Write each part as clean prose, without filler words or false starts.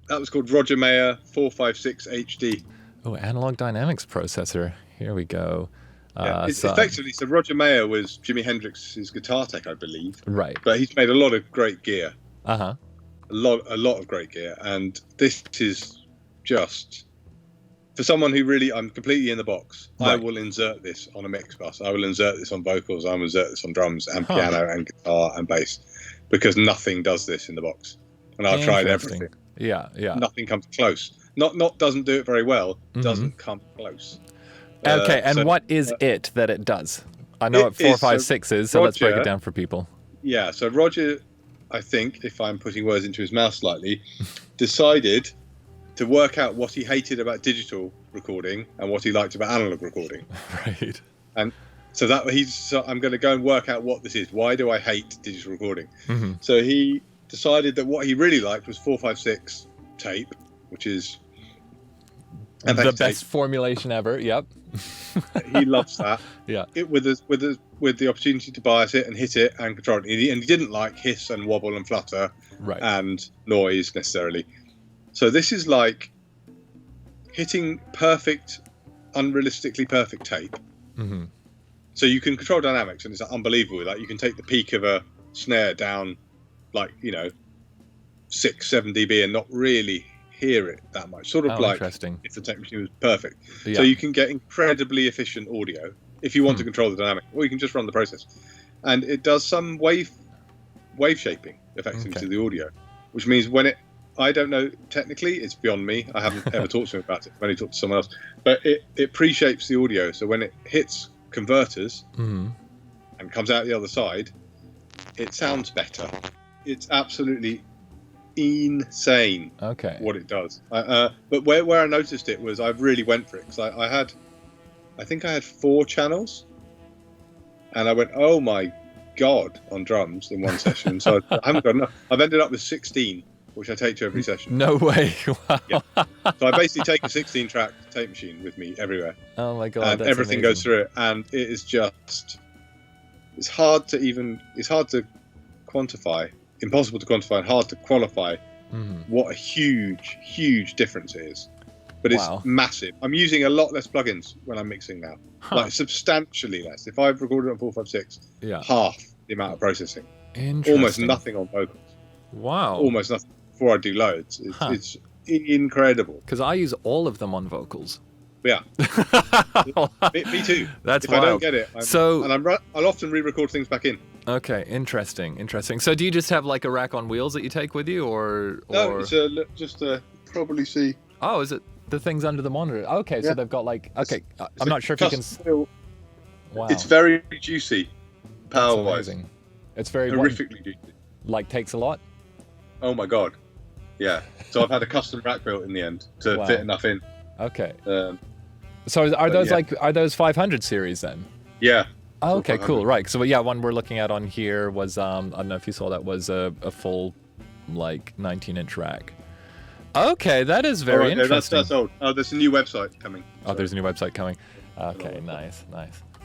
That was called Roger Mayer 456 HD. Oh, analog dynamics processor. Here we go. It's effectively, so Roger Mayer was Jimi Hendrix's guitar tech, I believe. Right. But he's made a lot of great gear. Uh-huh. A lot of great gear. And this is just, for someone who really, I'm completely in the box. Right. I will insert this on a mix bus. I will insert this on vocals. I will insert this on drums and piano and guitar and bass, because nothing does this in the box. And I've tried everything. Yeah. Nothing comes close. Not doesn't do it very well. Doesn't come close. Okay, and what is it that it does? I know what 456 is, so Roger, let's break it down for people. Yeah, so Roger, I think, if I'm putting words into his mouth slightly, decided to work out what he hated about digital recording and what he liked about analog recording. Right. And so I'm going to go and work out what this is. Why do I hate digital recording? So he decided that what he really liked was 456 tape, which is the best formulation ever. Yep. He loves that. Yeah. With the opportunity to bias it and hit it and control it. And he didn't like hiss and wobble and flutter and noise necessarily. So this is like hitting perfect, unrealistically perfect tape. So you can control dynamics, and it's unbelievable. Like you can take the peak of a snare down, like 6-7 dB, and not really hear it that much. Sort of like if the tape machine was perfect. Yeah. So you can get incredibly efficient audio if you want to control the dynamic, or you can just run the process. And it does some wave shaping effectively to the audio, which means I don't know technically, it's beyond me. I haven't ever talked to him about it. I've only talked to someone else. But it pre-shapes the audio, so when it hits converters and comes out the other side, it sounds better. It's absolutely insane what it does. But where I noticed it was I really went for it, because I think I had 4 channels, and I went, oh my god, on drums in one session. So I haven't got enough. I've ended up with 16, which I take to every session. No way. Wow. Yeah. So I basically take a 16-track tape machine with me everywhere. Oh my god, and that's everything amazing. goes through it, and it is just, it's hard to quantify, impossible to quantify, and hard to qualify what a huge difference it is. But it's massive. I'm using a lot less plugins when I'm mixing now, like substantially less. If I've recorded on 456, half the amount of processing. Almost nothing on vocals. Wow. Almost nothing before I do loads. It's incredible. Because I use all of them on vocals. Yeah. me too. That's if wild. I don't get it, I'll often re-record things back in. Okay, interesting. So do you just have like a rack on wheels that you take with you, or? No, it's just probably see. Oh, is it the things under the monitor? Okay, so they've got like. Okay, I'm not sure if you can. Wow. It's very juicy, power-wise. It's very horrifically juicy. Like takes a lot. Oh my god. Yeah. So I've had a custom rack built in the end to fit enough in. Okay. So are those 500 series then? Yeah. Oh, okay, cool. Right. So one we're looking at on here was I don't know if you saw that, was a full like 19-inch rack. Okay, that is very interesting. That's old. Oh, there's a new website coming. Oh, there's a new website coming. Okay, nice.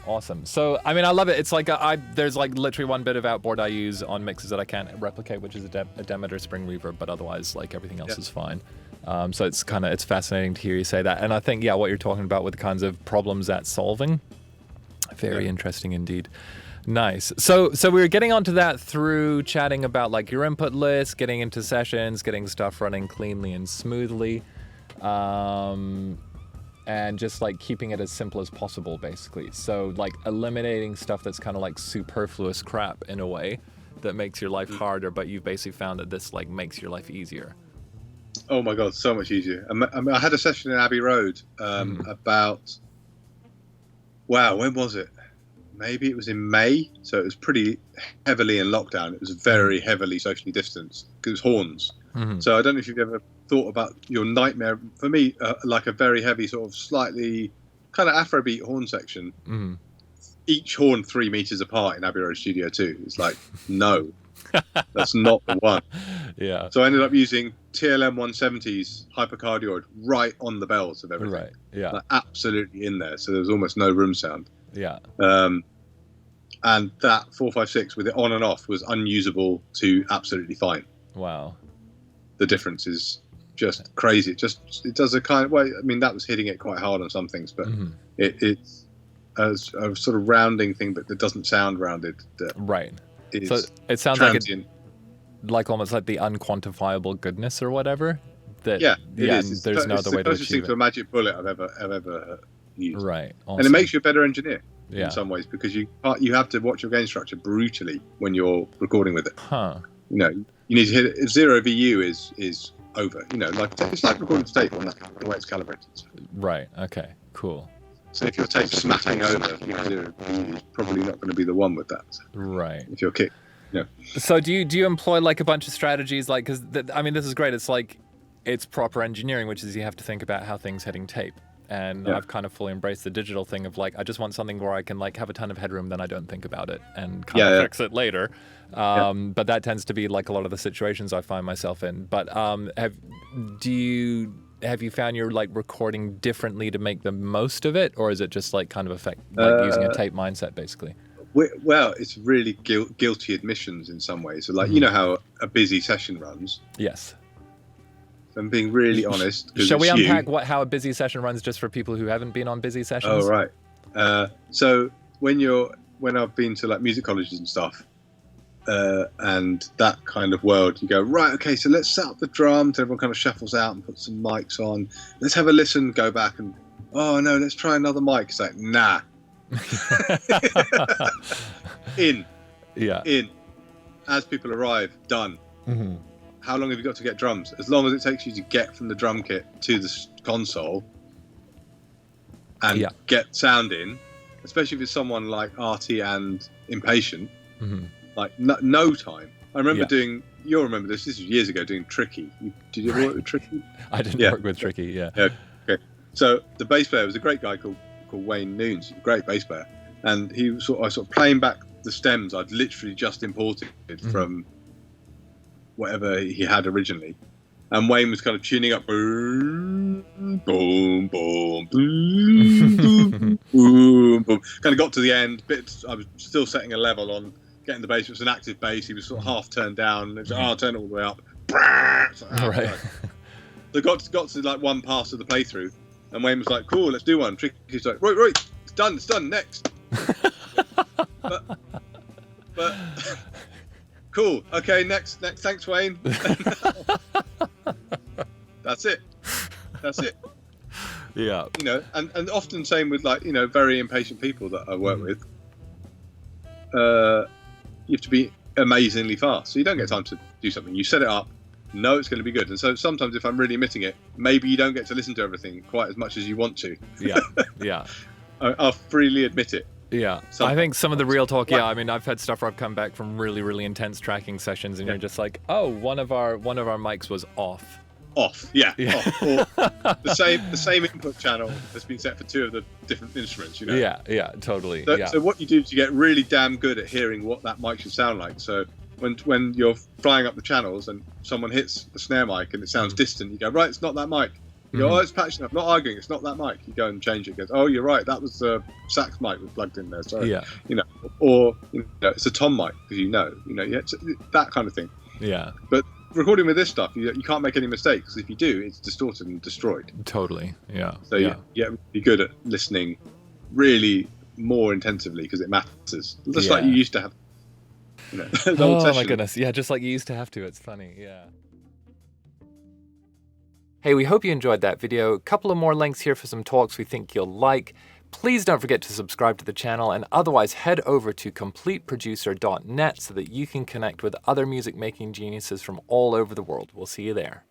Awesome. So, I mean, I love it. It's like there's like literally one bit of Outboard I use on mixes that I can't replicate, which is a Demeter spring reverb, but otherwise, like everything else is fine. So it's fascinating to hear you say that. And I think, what you're talking about with the kinds of problems that's solving, very interesting indeed. Nice. So we were getting onto that through chatting about like your input list, getting into sessions, getting stuff running cleanly and smoothly. And just like keeping it as simple as possible, basically. So like eliminating stuff that's kind of like superfluous crap in a way that makes your life harder, but you've basically found that this like makes your life easier. Oh my god, so much easier. I had a session in Abbey Road about, when was it? Maybe it was in May, so it was pretty heavily in lockdown. It was very heavily socially distanced because it was horns. So I don't know if you've ever thought about your nightmare. For me, like a very heavy sort of slightly kind of Afrobeat horn section. Each horn 3 meters apart in Abbey Road Studio 2. It's like, no, that's not the one. Yeah. So I ended up using TLM 170's hypercardioid right on the bells of everything. Right. Yeah. Like absolutely in there. So there was almost no room sound. Yeah. And that 456 with it on and off was unusable to absolutely fine. Wow. The difference is just crazy. It does a kind of way. I mean, that was hitting it quite hard on some things, but it's a sort of rounding thing, but that doesn't sound rounded. Right. So it sounds transient. like almost like the unquantifiable goodness or whatever. That it is. There's no other way to achieve to a magic bullet I've ever used. Right. Awesome. And it makes you a better engineer in some ways, because you have to watch your gain structure brutally when you're recording with it. Huh. You know, you need to hit it. 0 VU is over. You know, like it's like recording to tape on that, the way it's calibrated. Right. Okay. Cool. So if your tape's smacking over, 0 VU is probably not going to be the one with that. Right. If you're kick. Yeah. So do you employ like a bunch of strategies, like, because I mean, this is great. It's like, it's proper engineering, which is you have to think about how things hitting tape. And I've kind of fully embraced the digital thing of like, I just want something where I can like have a ton of headroom, then I don't think about it and kind of fix it later. But that tends to be like a lot of the situations I find myself in. But have you found you're like recording differently to make the most of it, or is it just like kind of using a tape mindset basically? Well, it's really guilty admissions in some ways. So like, you know how a busy session runs? Yes. I'm being really honest. Shall we unpack how a busy session runs, just for people who haven't been on busy sessions? Oh, right. So when I've been to like music colleges and stuff, and that kind of world, you go, right, okay, so let's set up the drums. Everyone kind of shuffles out and puts some mics on. Let's have a listen, go back and, oh no, let's try another mic. It's like, nah. In. As people arrive, done. Mm-hmm. How long have you got to get drums? As long as it takes you to get from the drum kit to the console and get sound in, especially if it's someone like arty and impatient, like no time. I remember you'll remember this was years ago, doing Tricky. Did you ever work with Tricky? I didn't work with Tricky, Okay. So the bass player was a great guy called Wayne Noons, a great bass player. And he was sort of playing back the stems I'd literally just imported from whatever he had originally, and Wayne was kind of tuning up, boom, boom, boom, boom, boom, boom, boom. Kind of got to the end. I was still setting a level on getting the bass. It was an active bass. He was sort of half turned down. And it was like, I'll turn it all the way up. Right. So got to like one pass of the playthrough, and Wayne was like, "Cool, let's do one." Tricky's like, "Right, it's done. Next." but cool. Okay, next. Thanks, Wayne. That's it. Yeah. You know, and often same with like, you know, very impatient people that I work with. You have to be amazingly fast. So you don't get time to do something. You set it up, know it's going to be good. And so sometimes if I'm really admitting it, maybe you don't get to listen to everything quite as much as you want to. Yeah. I'll freely admit it. Yeah, I think some of the real talk. Yeah, I mean, I've had stuff where I've come back from really, really intense tracking sessions, and you're just like, oh, one of our mics was off. Off. Or the same input channel has been set for two of the different instruments. You know. Yeah, totally. So what you do is you get really damn good at hearing what that mic should sound like. So when you're flying up the channels and someone hits the snare mic and it sounds distant, you go, right, it's not that mic. You go, oh, it's patched enough. Not arguing. It's not that mic. You go and change it. Goes, oh, you're right. That was the sax mic we plugged in there. Sorry. Yeah. You know, or it's a tom mic because that kind of thing. Yeah. But recording with this stuff, you can't make any mistakes because if you do, it's distorted and destroyed. Totally. Yeah. So you get really good at listening, really more intensively because it matters. Just like you used to have. You know, oh my goodness. Yeah, just like you used to have to. It's funny. Yeah. Hey, we hope you enjoyed that video. A couple of more links here for some talks we think you'll like. Please don't forget to subscribe to the channel, and otherwise head over to completeproducer.net so that you can connect with other music making geniuses from all over the world. We'll see you there.